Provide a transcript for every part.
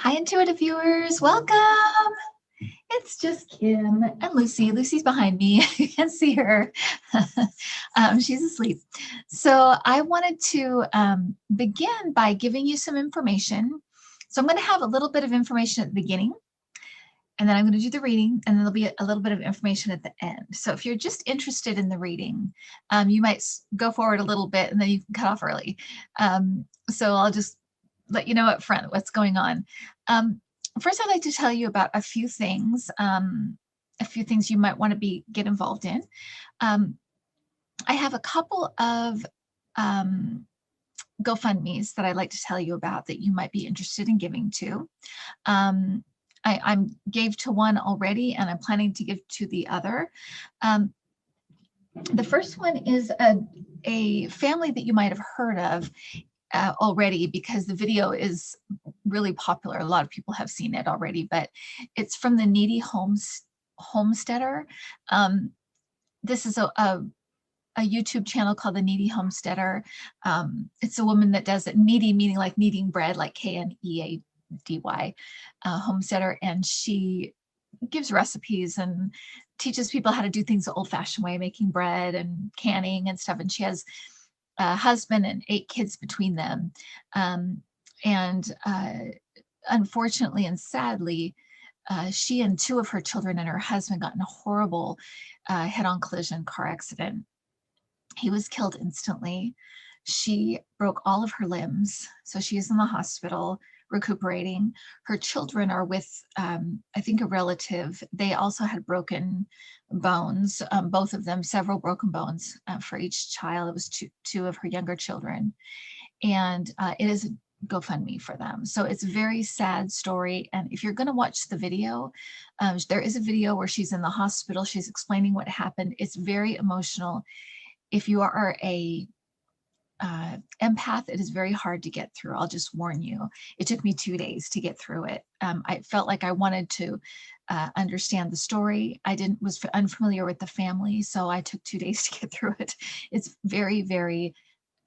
Hi, Intuitive viewers. Welcome. It's just Kim and Lucy. Lucy's behind me. You can see her. She's asleep. So I wanted to begin by giving you some information. So I'm going to have a little bit of information at the beginning, and then I'm going to do the reading, and then there'll be a little bit of information at the end. So if you're just interested in the reading, you might go forward a little bit, and then you can cut off early. So I'll just let you know up front what's going on. First, I'd like to tell you about a few things you might want to get involved in. I have a couple of GoFundMes that I'd like to tell you about that you might be interested in giving to. I gave to one already, and I'm planning to give to the other. The first one is a family that you might have heard of already, because the video is really popular. A lot of people have seen it already, but it's from the Needy Homesteader. This is a YouTube channel called the Needy Homesteader. It's a woman that does it. Needy meaning like kneading bread, like K-N-E-A-D-Y, homesteader, and she gives recipes and teaches people how to do things the old-fashioned way, making bread and canning and stuff. And she has a husband and 8 kids between them. Unfortunately and sadly, she and 2 of her children and her husband got in a horrible head-on collision car accident. He was killed instantly. She broke all of her limbs, so she is in the hospital recuperating. Her children are with, I think, a relative. They also had broken bones, both of them, several broken bones for each child. It was two of her younger children. And it is a GoFundMe for them. So it's a very sad story. And if you're going to watch the video, there is a video where she's in the hospital. She's explaining what happened. It's very emotional. If you are a empath, it is very hard to get through. I'll just warn you. It took me 2 days to get through it. I felt like I wanted to understand the story. I was unfamiliar with the family, so I took 2 days to get through it. It's very, very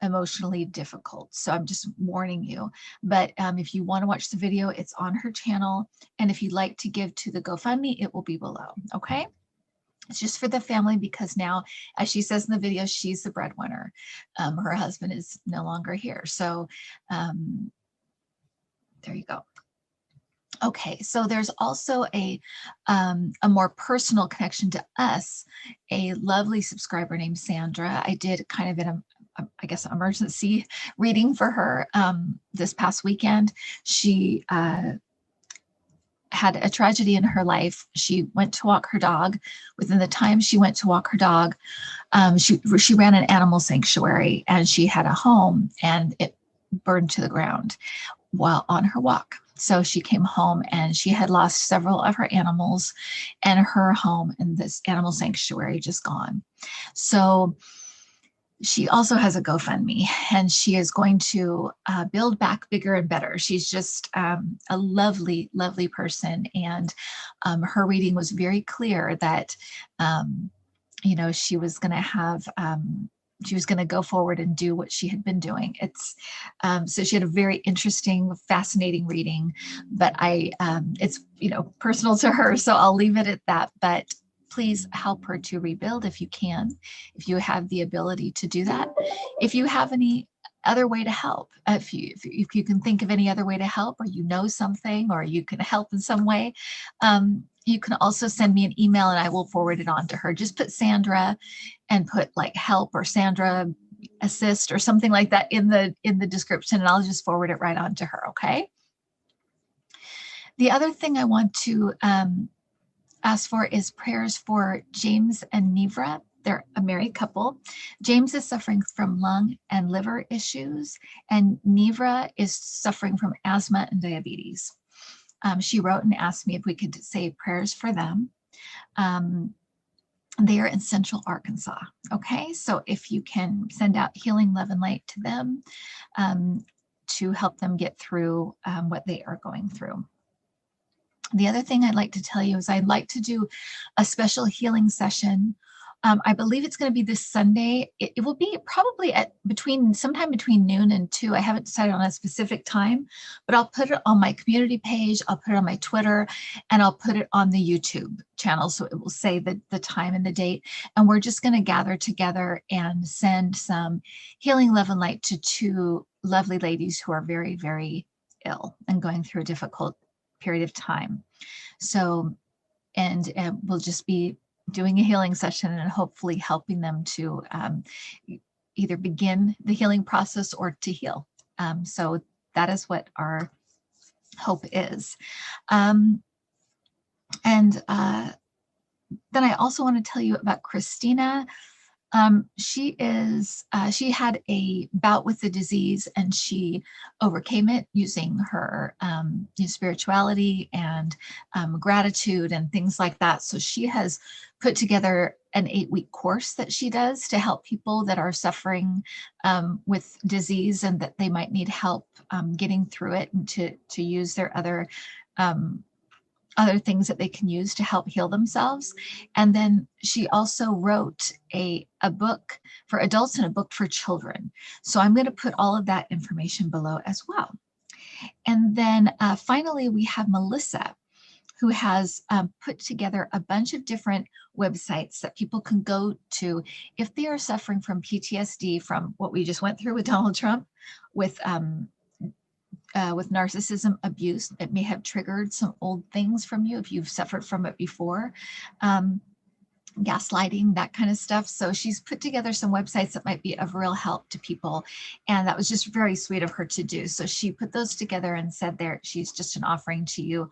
emotionally difficult. So I'm just warning you. But if you want to watch the video, it's on her channel. And if you'd like to give to the GoFundMe, it will be below. Okay? It's just for the family, because now, as she says in the video, she's the breadwinner. Her husband is no longer here. So there you go. Okay, so there's also a more personal connection to us, a lovely subscriber named Sandra. I did kind of I guess, emergency reading for her this past weekend. She had a tragedy in her life. She went to walk her dog. Within the time she went to walk her dog, she ran an animal sanctuary, and she had a home, and it burned to the ground while on her walk. So she came home, and she had lost several of her animals, and her home in this animal sanctuary just gone. So she also has a GoFundMe, and she is going to build back bigger and better. She's just a lovely, lovely person. And her reading was very clear that, you know, she was going to go forward and do what she had been doing. So she had a very interesting, fascinating reading, but it's, you know, personal to her. So I'll leave it at that. But please help her to rebuild if you can, if you have the ability to do that. If you have any other way to help, if you can think of any other way to help, or you know something, or you can help in some way, you can also send me an email and I will forward it on to her. Just put Sandra and put like help or Sandra assist or something like that in the description, and I'll just forward it right on to her. Okay. The other thing I want to ask for is prayers for James and Nevra. They're a married couple. James is suffering from lung and liver issues, and Nevra is suffering from asthma and diabetes. She wrote and asked me if we could say prayers for them. They are in Central Arkansas. Okay, so if you can send out healing love and light to them to help them get through what they are going through. The other thing I'd like to tell you is I'd like to do a special healing session I believe it's going to be this Sunday. It will be probably at sometime between noon and 2. I haven't decided on a specific time, but I'll put it on my community page. I'll put it on my Twitter, and I'll put it on the YouTube channel. So it will say the time and the date. And we're just going to gather together and send some healing love and light to 2 lovely ladies who are very, very ill and going through a difficult period of time. So, and we'll just be doing a healing session and hopefully helping them to either begin the healing process or to heal. So that is what our hope is. And then I also want to tell you about Christina. She had a bout with the disease, and she overcame it using her spirituality and gratitude and things like that. So she has put together an 8-week course that she does to help people that are suffering with disease and that they might need help getting through it, and to use their other things that they can use to help heal themselves. And then she also wrote a book for adults and a book for children. So I'm going to put all of that information below as well. And then finally, we have Melissa, who has put together a bunch of different websites that people can go to if they are suffering from PTSD from what we just went through with Donald Trump, with narcissism abuse. It may have triggered some old things from you if you've suffered from it before, gaslighting, that kind of stuff. So she's put together some websites that might be of real help to people. And that was just very sweet of her to do. So she put those together and said she's just an offering to you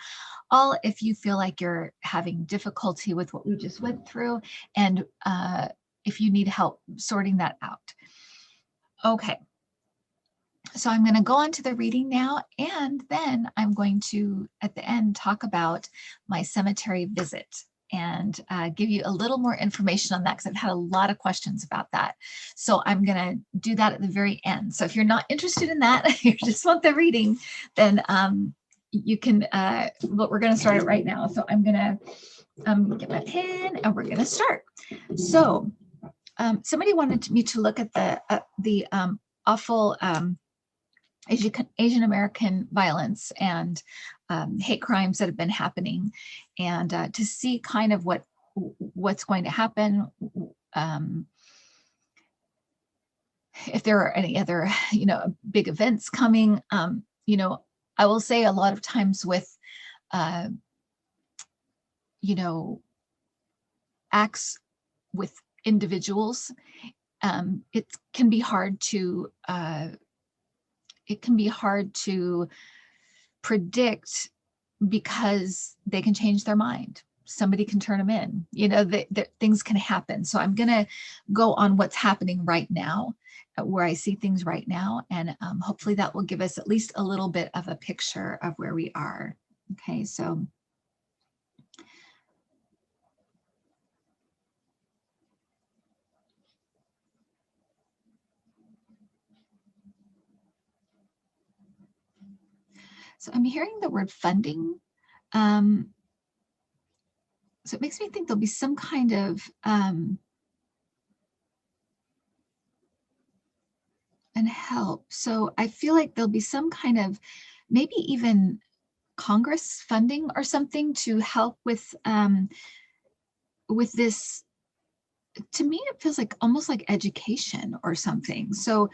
all if you feel like you're having difficulty with what we just went through, and if you need help sorting that out. Okay. So I'm going to go on to the reading now, and then I'm going to, at the end, talk about my cemetery visit and give you a little more information on that, because I've had a lot of questions about that. So I'm going to do that at the very end. So if you're not interested in that, you just want the reading, then you can, well, we're going to start it right now. So I'm going to get my pen and we're going to start. So somebody wanted me to look at the awful Asian American violence and hate crimes that have been happening, and to see kind of what's going to happen, if there are any other big events coming. I will say a lot of times with acts with individuals, it can be hard to predict, because they can change their mind. Somebody can turn them in, things can happen. So I'm going to go on what's happening right now, where I see things right now. And hopefully that will give us at least a little bit of a picture of where we are. Okay, so I'm hearing the word funding. So it makes me think there'll be some kind of and help. So I feel like there'll be some kind of, maybe even Congress funding or something to help with this. To me, it feels like almost like education or something. So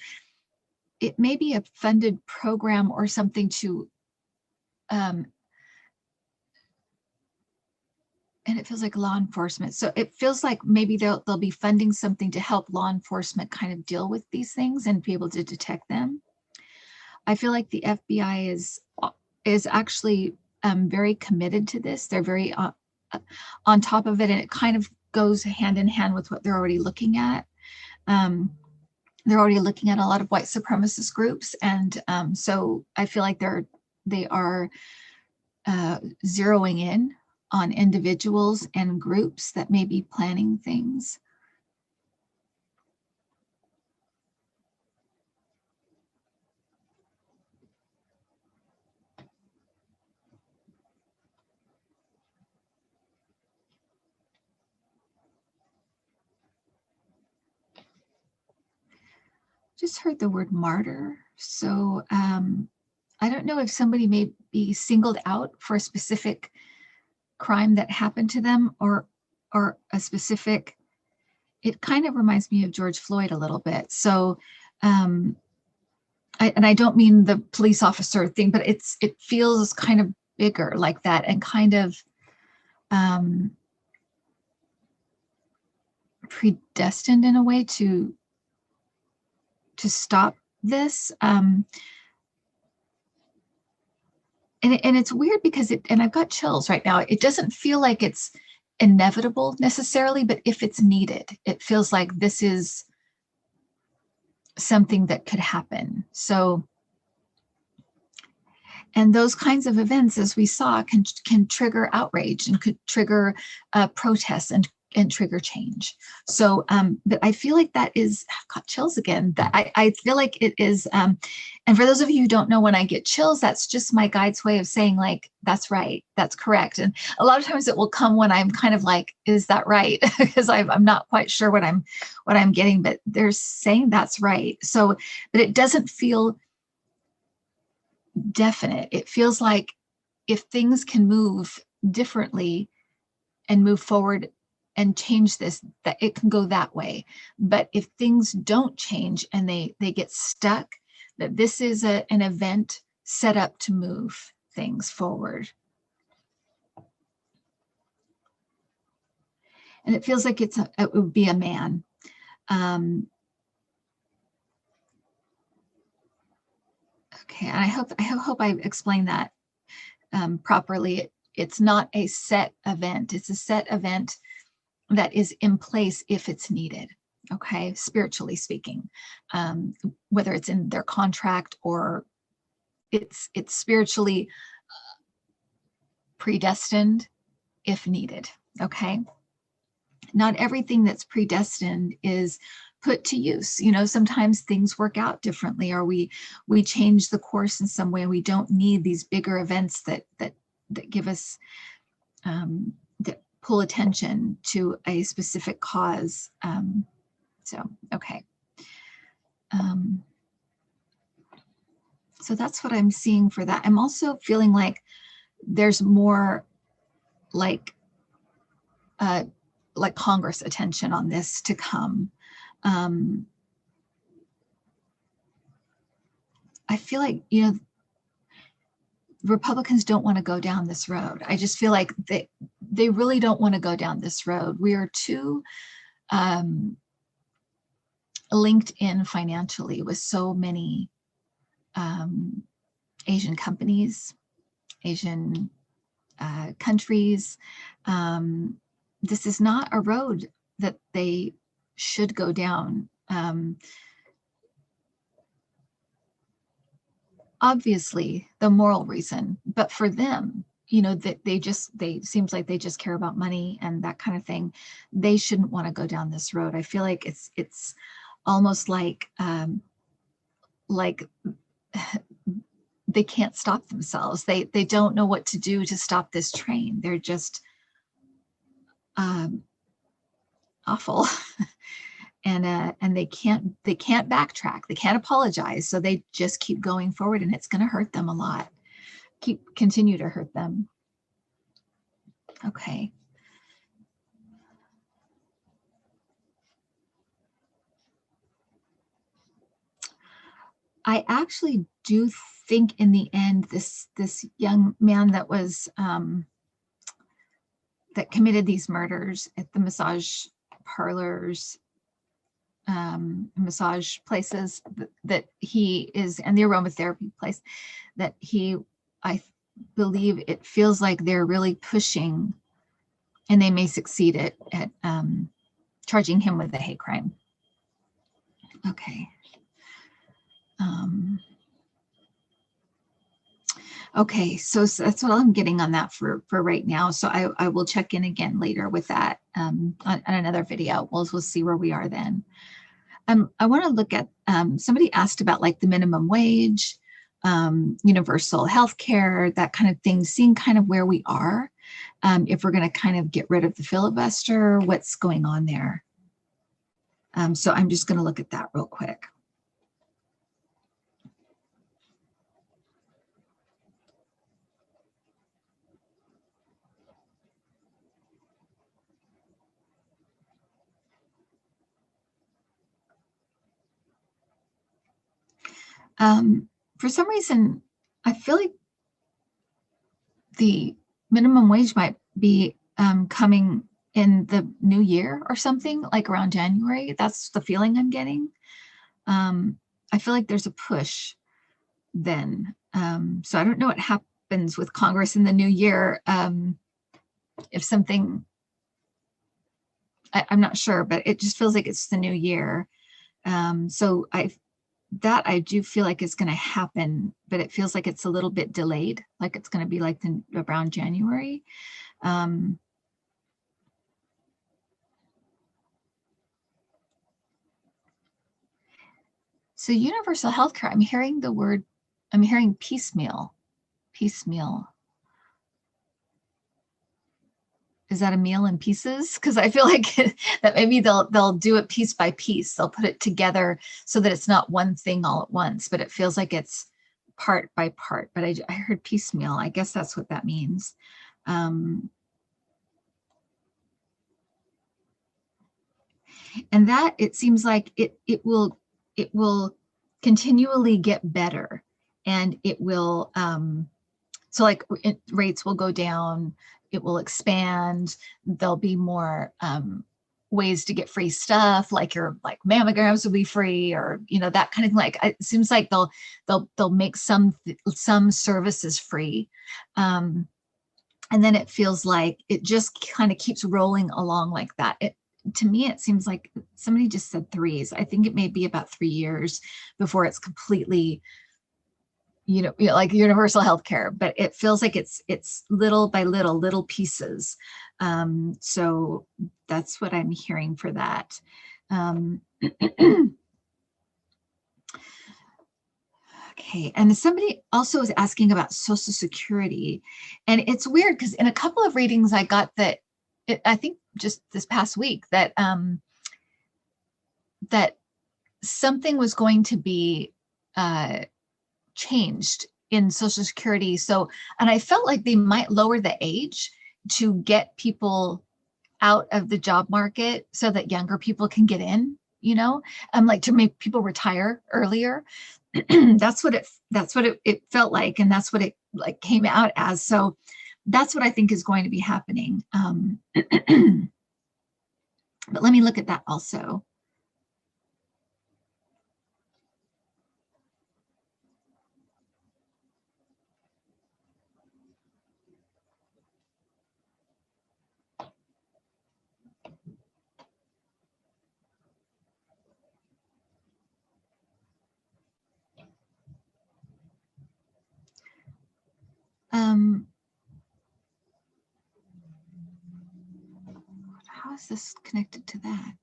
it may be a funded program or something to and it feels like law enforcement. So it feels like maybe they'll be funding something to help law enforcement kind of deal with these things and be able to detect them. I feel like the FBI is actually very committed to this. They're very on top of it, and it kind of goes hand in hand with what they're already looking at. They're already looking at a lot of white supremacist groups, and so I feel like they are zeroing in on individuals and groups that may be planning things. just heard the word martyr. So I don't know if somebody may be singled out for a specific crime that happened to them, or a specific, it kind of reminds me of George Floyd a little bit. So I don't mean the police officer thing, but it feels kind of bigger like that, and kind of predestined in a way to stop this. And it's weird because and I've got chills right now. It doesn't feel like it's inevitable necessarily, but if it's needed, it feels like this is something that could happen. So, and those kinds of events, as we saw, can trigger outrage and could trigger protests and trigger change. So, but I feel like that is, I've got chills again. That I feel like it is, and for those of you who don't know, when I get chills, that's just my guide's way of saying, like, that's right, that's correct. And a lot of times it will come when I'm kind of like, is that right? Because I'm not quite sure what I'm getting, but they're saying that's right. So, but it doesn't feel definite. It feels like if things can move differently and move forward and change this, that it can go that way. But if things don't change and they get stuck, that this is an event set up to move things forward. And it feels like it would be a man. Okay, and I hope I explained that properly. It's not a set event. It's a set event that is in place if it's needed. Okay, spiritually speaking, whether it's in their contract or it's spiritually predestined if needed. Okay, not everything that's predestined is put to use. You know, sometimes things work out differently, or we change the course in some way. We don't need these bigger events that give us that pull attention to a specific cause. So okay. So that's what I'm seeing for that. I'm also feeling like there's more like Congress attention on this to come. I feel like, you know, Republicans don't want to go down this road. I just feel like they really don't want to go down this road. We are too linked in financially with so many Asian companies, Asian countries. This is not a road that they should go down. Obviously, the moral reason, but for them, you know, that they seems like they just care about money and that kind of thing. They shouldn't want to go down this road. I feel like it's almost like they can't stop themselves. They don't know what to do to stop this train. They're just awful. And they can't backtrack. They can't apologize. So they just keep going forward, and it's going to hurt them a lot. Continue to hurt them. Okay. I actually do think in the end, this young man that was that committed these murders at the massage parlors, massage places, that he is, and the aromatherapy place, that I believe it feels like they're really pushing, and they may succeed at charging him with a hate crime. Okay. Okay, so that's what I'm getting on that for right now. So I will check in again later with that on another video. We'll see where we are then. I want to look at, somebody asked about like the minimum wage, universal health care, that kind of thing, seeing kind of where we are, if we're going to kind of get rid of the filibuster, what's going on there. So I'm just going to look at that real quick. For some reason, I feel like the minimum wage might be coming in the new year or something, like around January. That's the feeling I'm getting. I feel like there's a push then. So I don't know what happens with Congress in the new year. If something, I'm not sure, but it just feels like it's the new year. So I do feel like it's going to happen, but it feels like it's a little bit delayed, like it's going to be like around January. So universal healthcare, I'm hearing piecemeal. Is that a meal in pieces? Because I feel like that maybe they'll do it piece by piece. They'll put it together so that it's not one thing all at once, but it feels like it's part by part. But I heard piecemeal. I guess that's what that means. And that, it seems like it will continually get better, and it will so like rates will go down, it will expand, there'll be more ways to get free stuff, like your mammograms will be free, or that kind of, like, it seems like they'll make some services free, and then it feels like it just kind of keeps rolling along like that. To me, it seems like somebody just said threes. I think it may be about 3 years before it's completely, like universal healthcare, but it feels like it's little by little pieces. So that's what I'm hearing for that. Okay, and somebody also was asking about Social Security, and it's weird because in a couple of readings I got that, I think just this past week, that that something was going to be changed in Social Security. So, and I felt like they might lower the age to get people out of the job market so that younger people can get in, like to make people retire earlier. That's what it felt like, and that's what it like came out as. So that's what I think is going to be happening. But let me look at that also. How is this connected to that?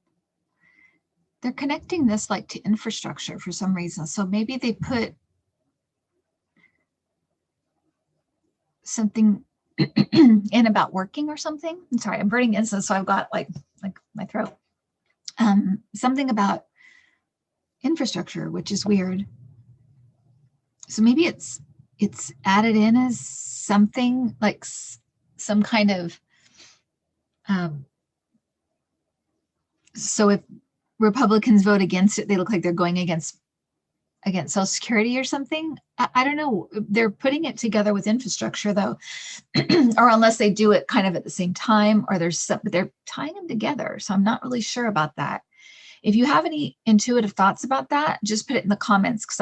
They're connecting this like to infrastructure for some reason. So maybe they put something in about working or something. I'm sorry, I'm burning incense, so I've got like my throat. Something about infrastructure, which is weird. So maybe it's added in as something like some kind of so if Republicans vote against it, they look like they're going against Social Security or something. I don't know. They're putting it together with infrastructure though, or unless they do it kind of at the same time, or they're tying them together. So I'm not really sure about that. If you have any intuitive thoughts about that, just put it in the comments, because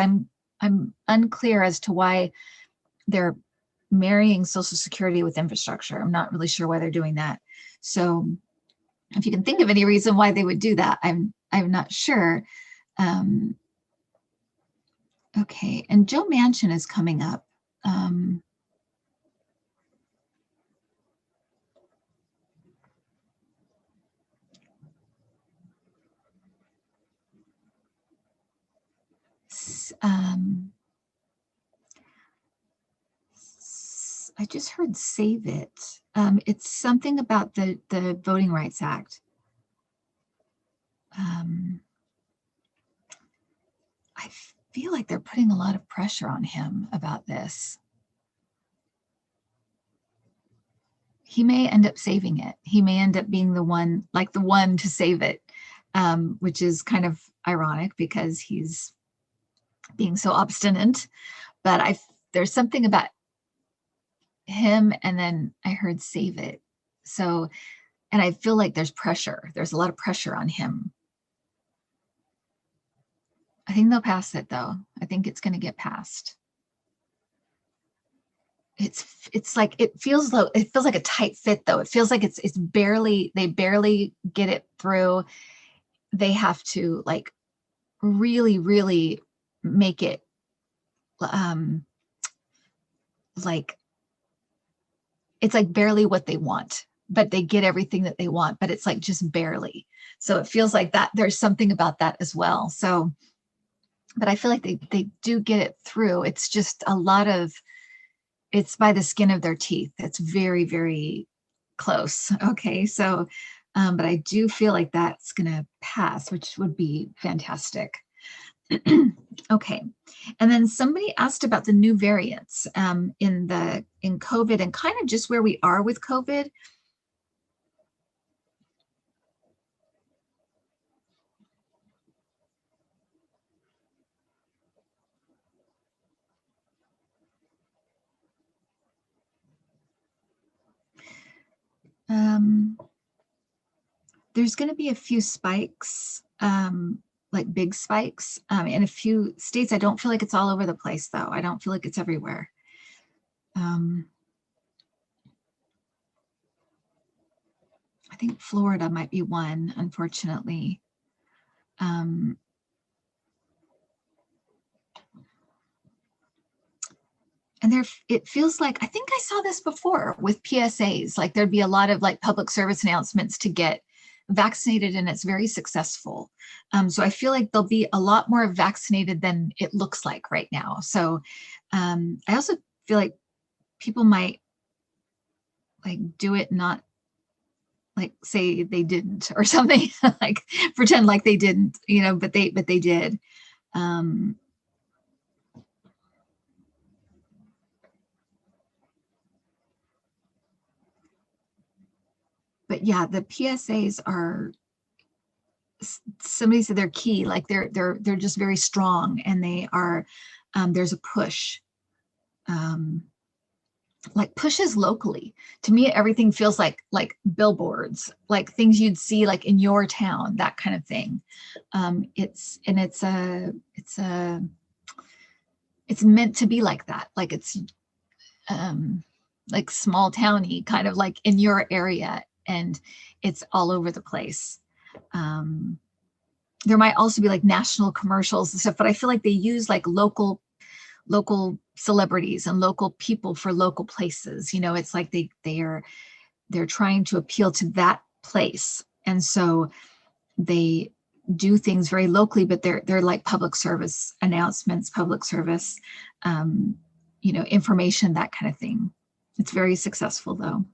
I'm unclear as to why they're marrying Social Security with infrastructure. I'm not really sure why they're doing that. So if you can think of any reason why they would do that, I'm not sure. Okay, and Joe Manchin is coming up. I just heard save it. It's something about the Voting Rights Act. I feel like they're putting a lot of pressure on him about this. He may end up saving it. He may end up being the one to save it, which is kind of ironic because he's being so obstinate. But there's something about him, and then I heard save it. So, and I feel like there's pressure. There's a lot of pressure on him. I think they'll pass it though. I think it's going to get passed. It's like it feels like a tight fit though. It feels like it's barely, they barely get it through. They have to like really, really make it like it's like barely what they want, but they get everything that they want, but it's like just barely. So it feels like that there's something about that as well. So, but I feel like they do get it through. It's just a lot of, it's by the skin of their teeth. It's very, very close. Okay. So, but I do feel like that's going to pass, which would be fantastic. Okay. And then somebody asked about the new variants in COVID and kind of just where we are with COVID. There's going to be a few spikes, like big spikes, in a few states. I don't feel like it's all over the place, though. I don't feel like it's everywhere. I think Florida might be one, unfortunately. And it feels like, I think I saw this before with PSAs, like there'd be a lot of like public service announcements to get vaccinated, and it's very successful. So I feel like there'll be a lot more vaccinated than it looks like right now. So I also feel like people might like do it, not like say they didn't or something, like pretend like they didn't, but they did. But yeah, the PSAs are, somebody said they're key, like they're just very strong, and they are, there's a push, like pushes locally. To me, everything feels like billboards, like things you'd see like in your town, that kind of thing. It's meant to be like that, like it's like small towny, kind of like in your area, and it's all over the place. There might also be like national commercials and stuff, but I feel like they use like local celebrities and local people for local places. It's like they're trying to appeal to that place, and so they do things very locally, but they're like public service announcements, public service, information, that kind of thing. It's very successful though.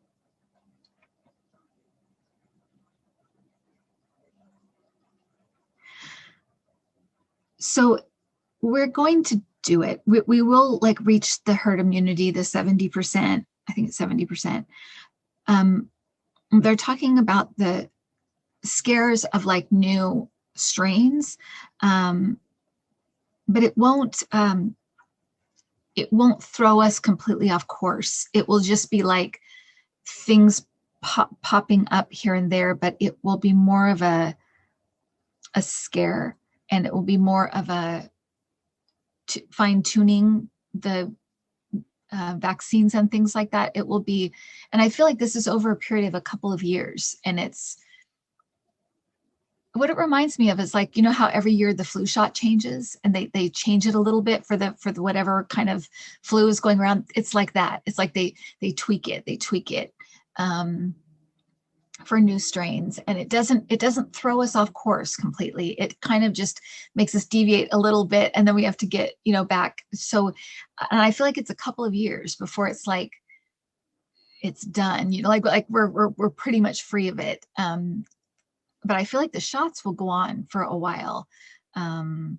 So we're going to do it. We will like reach the herd immunity, the 70%. I think it's 70%. They're talking about the scares of like new strains, but it won't throw us completely off course. It will just be like things popping up here and there, but it will be more of a scare, and it will be more of a fine tuning the vaccines and things like that. It will be, and I feel like this is over a period of a couple of years, and it's, what it reminds me of is like, how every year the flu shot changes, and they change it a little bit for the whatever kind of flu is going around. It's like that. It's like they tweak it for new strains, and it doesn't throw us off course completely. It kind of just makes us deviate a little bit, and then we have to get back. So, and I feel like it's a couple of years before it's like it's done, like we're pretty much free of it. But I feel like the shots will go on for a while. It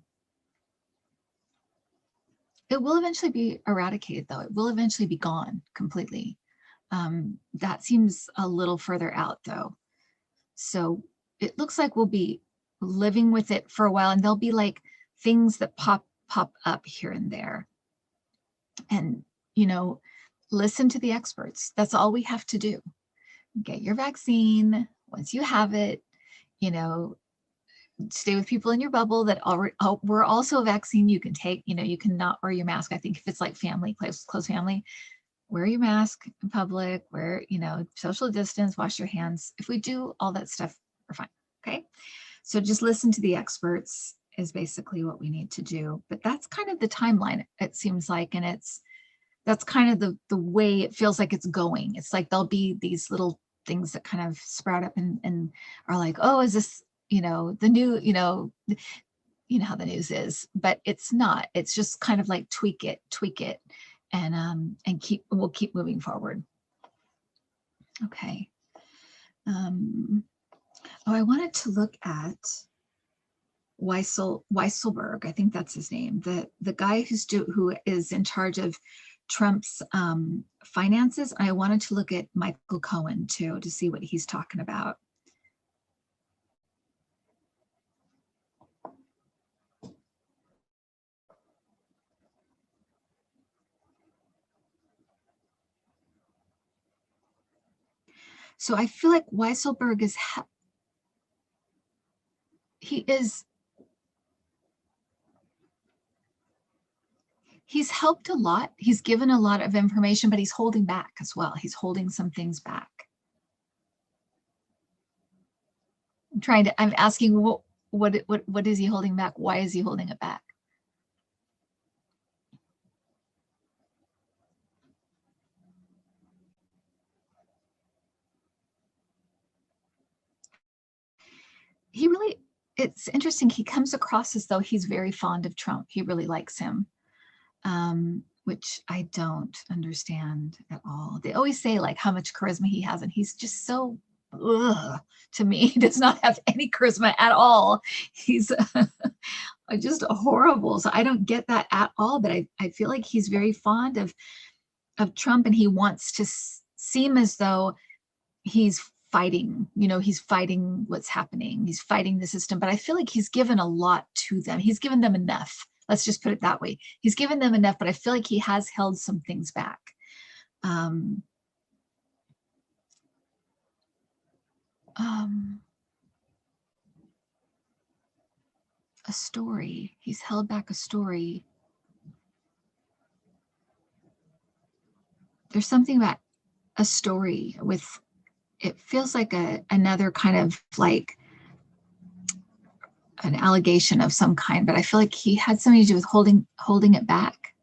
will eventually be eradicated, though. It will eventually be gone completely. That seems a little further out, though. So it looks like we'll be living with it for a while, and there'll be like things that pop pop up here and there. And, you know, listen to the experts. That's all we have to do. Get your vaccine. Once you have it, you know, stay with people in your bubble that already were also a vaccine you can take. You know, you cannot wear your mask. I think if it's like family, close family, wear your mask in public, wear, you know, social distance, wash your hands. If we do all that stuff, we're fine. Okay. So just listen to the experts is basically what we need to do. But that's kind of the timeline, it seems like. And that's kind of the way it feels like it's going. It's like there'll be these little things that kind of sprout up and are like, oh, is this, you know, the new, you know how the news is, but it's not. It's just kind of like tweak it, and we'll keep moving forward. Okay. I wanted to look at Weiselberg. I think that's his name. The guy who is in charge of Trump's finances. I wanted to look at Michael Cohen too to see what he's talking about. So I feel like Weiselberg he's helped a lot. He's given a lot of information, but he's holding back as well. He's holding some things back. I'm asking what is he holding back? Why is he holding it back? It's interesting. He comes across as though he's very fond of Trump. He really likes him, which I don't understand at all. They always say like how much charisma he has, and he's just so, to me, he does not have any charisma at all. He's just horrible. So I don't get that at all, but I feel like he's very fond of Trump, and he wants to seem as though he's fighting, he's fighting what's happening. He's fighting the system, but I feel like he's given a lot to them. He's given them enough. Let's just put it that way. He's given them enough, but I feel like he has held some things back. A story. He's held back a story. There's something about a story with, it feels like another kind of like an allegation of some kind, but I feel like he had something to do with holding it back.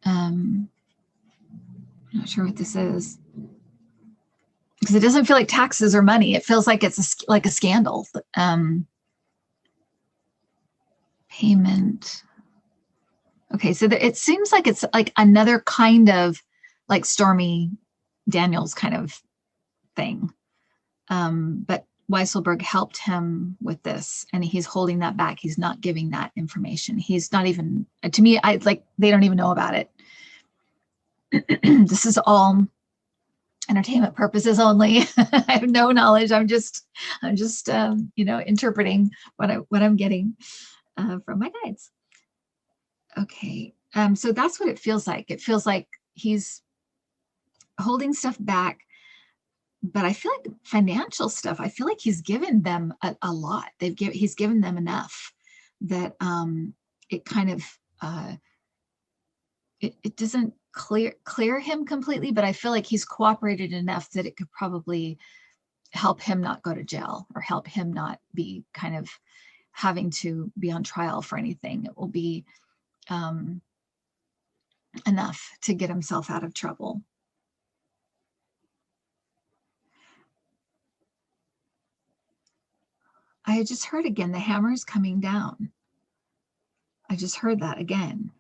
I'm not sure what this is, because it doesn't feel like taxes or money. It feels like it's like a scandal. Payment. Okay, so it seems like it's like another kind of like Stormy Daniels kind of thing. But Weiselberg helped him with this, and he's holding that back. He's not giving that information. He's not even, to me, they don't even know about it. This is all entertainment purposes only. I have no knowledge. I'm just interpreting what I'm getting from my guides. Okay, so that's what it feels like. It feels like he's holding stuff back, but I feel like financial stuff, I feel like he's given them a lot. He's given them enough that it kind of, it doesn't clear him completely, but I feel like he's cooperated enough that it could probably help him not go to jail, or help him not be kind of having to be on trial for anything. It will be enough to get himself out of trouble. I just heard again, the hammer is coming down. I just heard that again.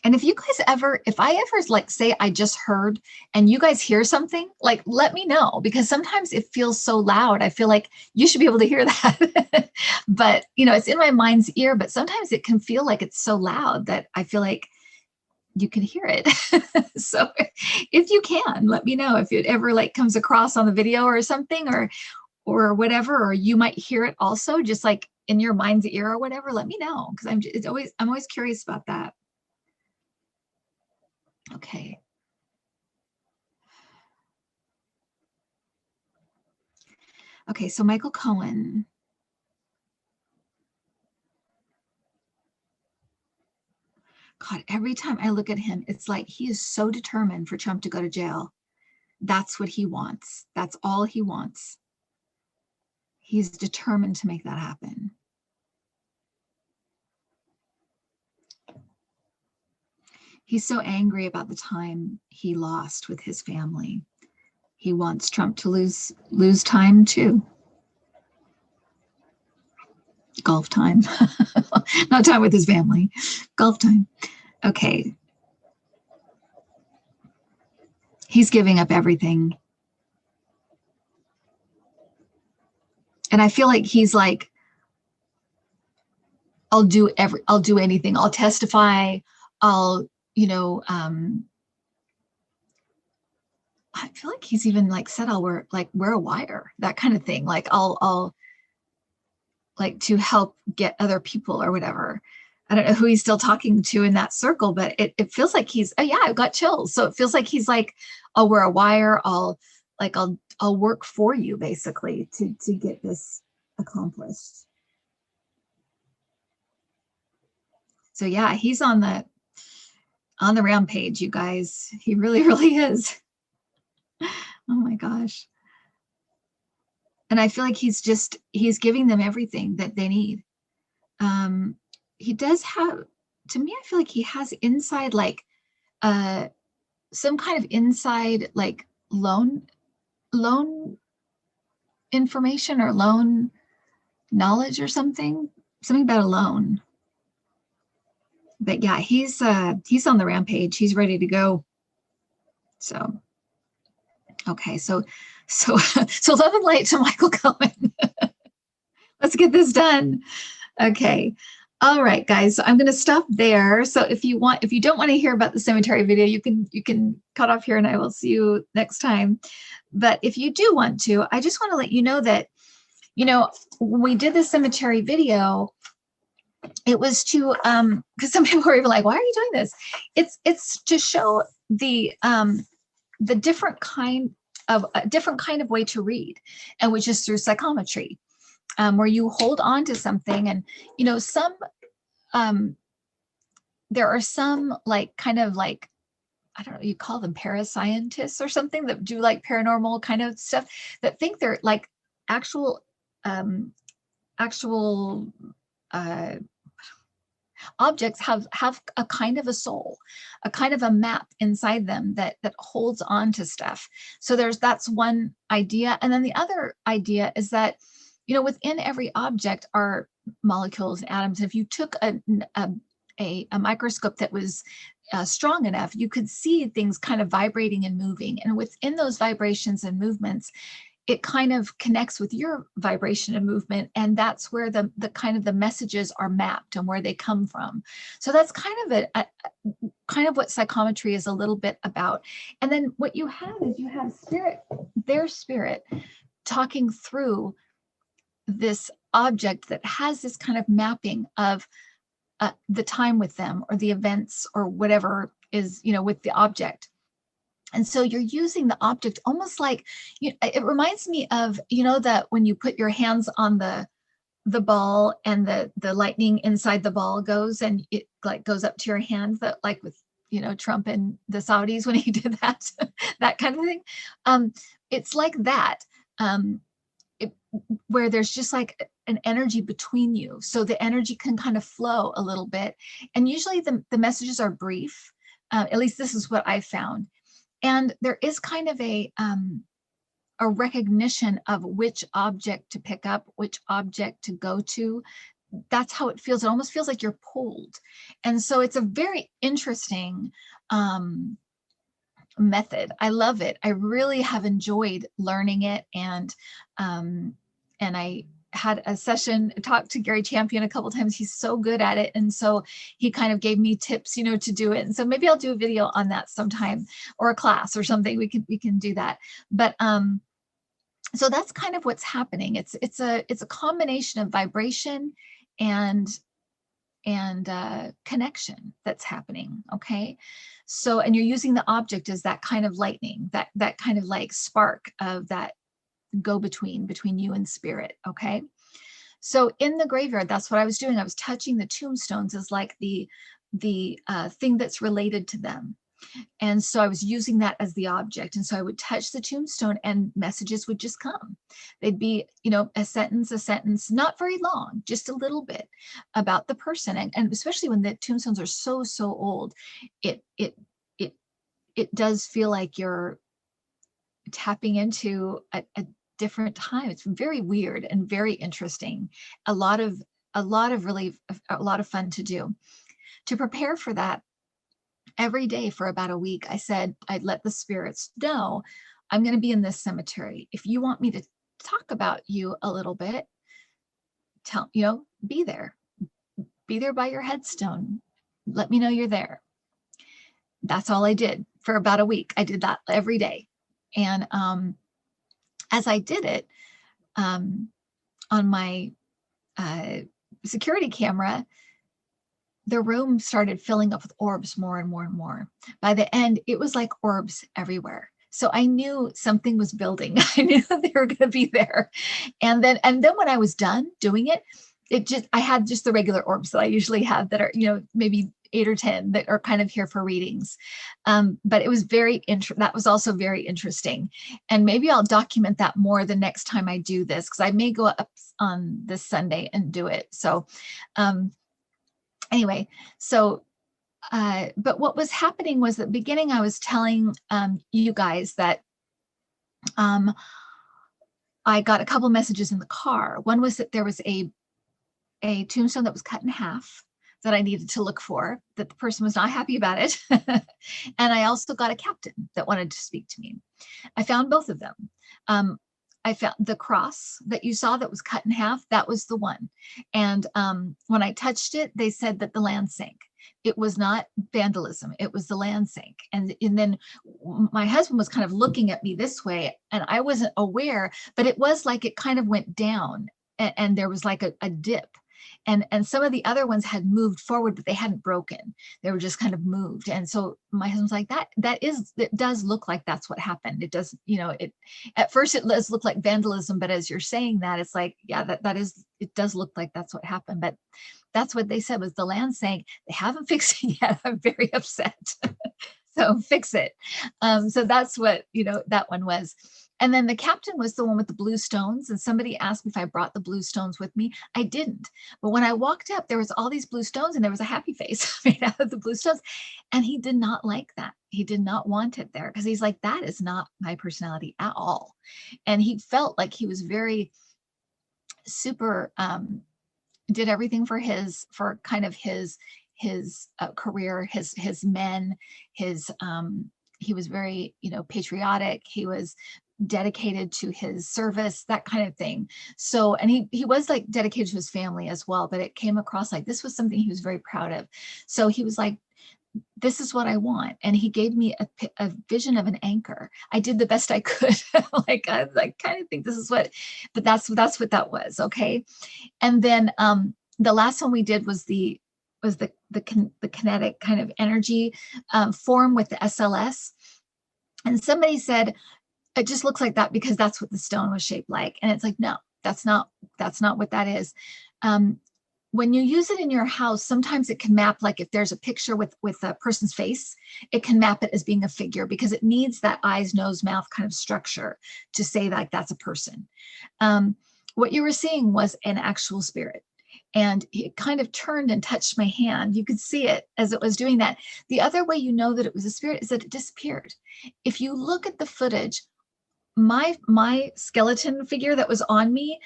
And if you guys if I ever like say I just heard and you guys hear something, like let me know, because sometimes it feels so loud. I feel like you should be able to hear that. But it's in my mind's ear, but sometimes it can feel like it's so loud that I feel like you can hear it. So if you can, let me know if it ever like comes across on the video or something, or whatever, or you might hear it also, just like in your mind's ear or whatever, let me know, because I'm always curious about that. Okay. Okay, so Michael Cohen. God, every time I look at him, it's like he is so determined for Trump to go to jail. That's what he wants. That's all he wants. He's determined to make that happen. He's so angry about the time he lost with his family. He wants Trump to lose time too. Golf time. Not time with his family. Golf time. Okay. He's giving up everything. And I feel like he's like, I'll do anything. I'll testify. I'll, I feel like he's even like said, I'll wear a wire, that kind of thing. Like I'll like to help get other people or whatever. I don't know who he's still talking to in that circle, but it feels like he's, oh yeah, I've got chills. So it feels like he's like, I'll wear a wire. I'll work for you basically to get this accomplished. So yeah, he's on the rampage, you guys. He really, really is. Oh my gosh. And I feel like he's giving them everything that they need. He does have, to me, I feel like he has inside, like some kind of inside, like loan information or loan knowledge or something about a loan. But yeah, he's on the rampage. He's ready to go. So, okay. So love and light to Michael Cohen. Let's get this done. Okay. All right, guys. So I'm going to stop there. So if you don't want to hear about the cemetery video, you can cut off here and I will see you next time. But if you do want to, I just want to let you know that, when we did the cemetery video, it was to, because some people were even like, why are you doing this? It's to show the different kind of way to read, and which is through psychometry. Where you hold on to something, and some there are some like kind of like, I don't know, you call them parascientists or something, that do like paranormal kind of stuff, that think they're like actual objects have a kind of a soul, a kind of a map inside them that holds on to stuff. So that's one idea. And then the other idea is that, within every object are molecules and atoms. If you took a microscope that was strong enough, you could see things kind of vibrating and moving. And within those vibrations and movements, it kind of connects with your vibration and movement. And that's where the kind of the messages are mapped and where they come from. So that's kind of kind of what psychometry is a little bit about. And then what you have is you have their spirit talking through this object that has this kind of mapping of the time with them, or the events, or whatever is, with the object. And so you're using the object almost like, it reminds me of, that when you put your hands on the ball and the lightning inside the ball goes, and it like goes up to your hand, that like with, Trump and the Saudis when he did that, that kind of thing. It's like that. Where there's just like an energy between you. So the energy can kind of flow a little bit. And usually the messages are brief. At least this is what I found. And there is kind of a recognition of which object to pick up, which object to go to. That's how it feels. It almost feels like you're pulled. And so it's a very interesting method. I love it. I really have enjoyed learning it. And I had a session, talked to Gary Champion a couple of times. He's so good at it. And so he kind of gave me tips, to do it. And so maybe I'll do a video on that sometime, or a class or something. We can do that. But So that's kind of what's happening. It's a combination of vibration and connection that's happening. Okay. So, and you're using the object as that kind of lightning, that kind of like spark of that go between you and spirit. Okay. So in the graveyard, that's what I was doing. I was touching the tombstones as like the thing that's related to them. And so I was using that as the object. And so I would touch the tombstone and messages would just come. They'd be, you know, a sentence, not very long, just a little bit about the person. And especially when the tombstones are so, so old, it, it, it, it does feel like you're tapping into a different time. It's very weird and very interesting. A lot of really, a lot of fun to do. To prepare for that, every day for about a week, I said, I'd let the spirits know, I'm going to be in this cemetery. If you want me to talk about you a little bit, be there. Be there by your headstone. Let me know you're there. That's all I did for about a week. I did that every day. And as I did it, on my security camera, the room started filling up with orbs more and more and more. By the end, it was like orbs everywhere. So I knew something was building. I knew they were going to be there. And then when I was done doing it, I had just the regular orbs that I usually have that are, maybe 8 or 10 that are kind of here for readings. But it was that was also very interesting. And maybe I'll document that more the next time I do this, because I may go up on this Sunday and do it. So, anyway, so, but what was happening was at the beginning, I was telling you guys that I got a couple messages in the car. One was that there was a tombstone that was cut in half that I needed to look for, that the person was not happy about it. And I also got a captain that wanted to speak to me. I found both of them. I found the cross that you saw that was cut in half. That was the one. And when I touched it, they said that the land sank. It was not vandalism. It was the land sank. And then my husband was kind of looking at me this way, and I wasn't aware, but it was like it kind of went down, and there was like a dip. And some of the other ones had moved forward, but they hadn't broken. They were just kind of moved. And so my husband's like, it does look like that's what happened. It does, at first it does look like vandalism, but as you're saying that, it's like, yeah, it does look like that's what happened. But that's what they said was the land sank. They haven't fixed it yet. I'm very upset. So fix it. So that's what, that one was. And then the captain was the one with the blue stones. And somebody asked me if I brought the blue stones with me. I didn't. But when I walked up, there was all these blue stones and there was a happy face made out of the blue stones. And he did not like that. He did not want it there because he's like, that is not my personality at all. And he felt like he was very super, did everything for kind of his career, his men, he was very, patriotic. He was dedicated to his service, that kind of thing. So, and he was like dedicated to his family as well, but it came across like this was something he was very proud of. So he was like, this is what I want. And he gave me a vision of an anchor. I did the best I could. I kind of think this is what, but that's what that was. Okay. And then, the last one we did was the kinetic kind of energy form with the SLS. And somebody said, it just looks like that because that's what the stone was shaped like. And it's like, no, that's not what that is. When you use it in your house, sometimes it can map, like if there's a picture with a person's face, it can map it as being a figure because it needs that eyes, nose, mouth kind of structure to say like that's a person. What you were seeing was an actual spirit. And it kind of turned and touched my hand. You could see it as it was doing that. The other way you know that it was a spirit is that it disappeared. If you look at the footage, my skeleton figure that was on me,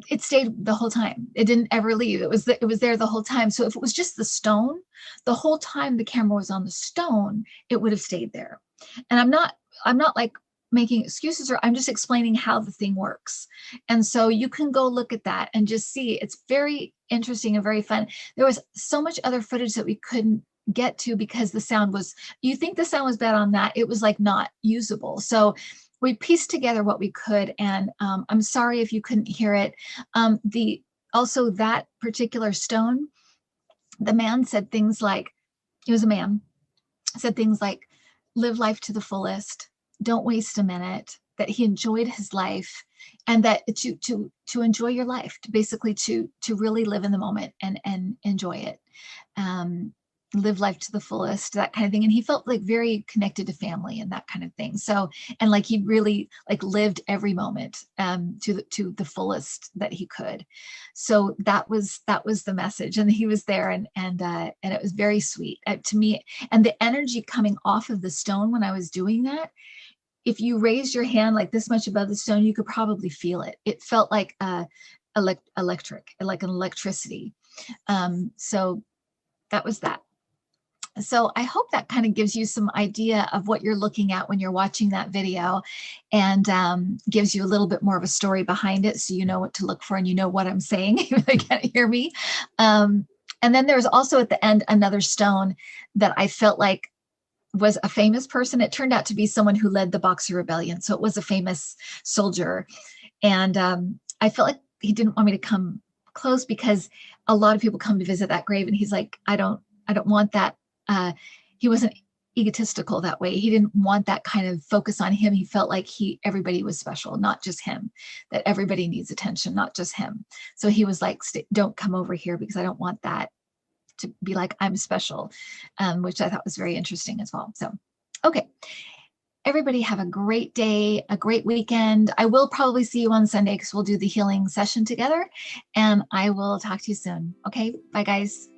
it stayed the whole time. It didn't ever leave. It was there the whole time. So if it was just the stone, the whole time the camera was on the stone, it would have stayed there. And I'm not like making excuses, or I'm just explaining how the thing works. And so you can go look at that and just see. It's very interesting and very fun. There was so much other footage that we couldn't get to because the sound was, you think the sound was bad on that, it was like not usable. So we pieced together what we could, and I'm sorry if you couldn't hear it. Also that particular stone, the man said things like, it was a man, said things like, live life to the fullest, don't waste a minute, that he enjoyed his life, and that to enjoy your life, to basically to really live in the moment and enjoy it. Live life to the fullest, that kind of thing. And he felt like very connected to family and that kind of thing. So, and like he really like lived every moment to the fullest that he could. So that was the message. And he was there, and it was very sweet to me. And the energy coming off of the stone when I was doing that, if you raised your hand like this much above the stone, you could probably feel it. It felt like electric, like an electricity. So that was that. So I hope that kind of gives you some idea of what you're looking at when you're watching that video, and gives you a little bit more of a story behind it, so you know what to look for and you know what I'm saying if they can't hear me. And then there's also at the end another stone that I felt like was a famous person. It turned out to be someone who led the Boxer Rebellion. So it was a famous soldier. And I felt like he didn't want me to come close because a lot of people come to visit that grave, and he's like, I don't want that. He wasn't egotistical that way. He didn't want that kind of focus on him. He felt like everybody was special, not just him, that everybody needs attention, not just him. So he was like, don't come over here because I don't want that to be like, I'm special, which I thought was very interesting as well. So, okay. Everybody have a great day, a great weekend. I will probably see you on Sunday because we'll do the healing session together, and I will talk to you soon. Okay, bye guys.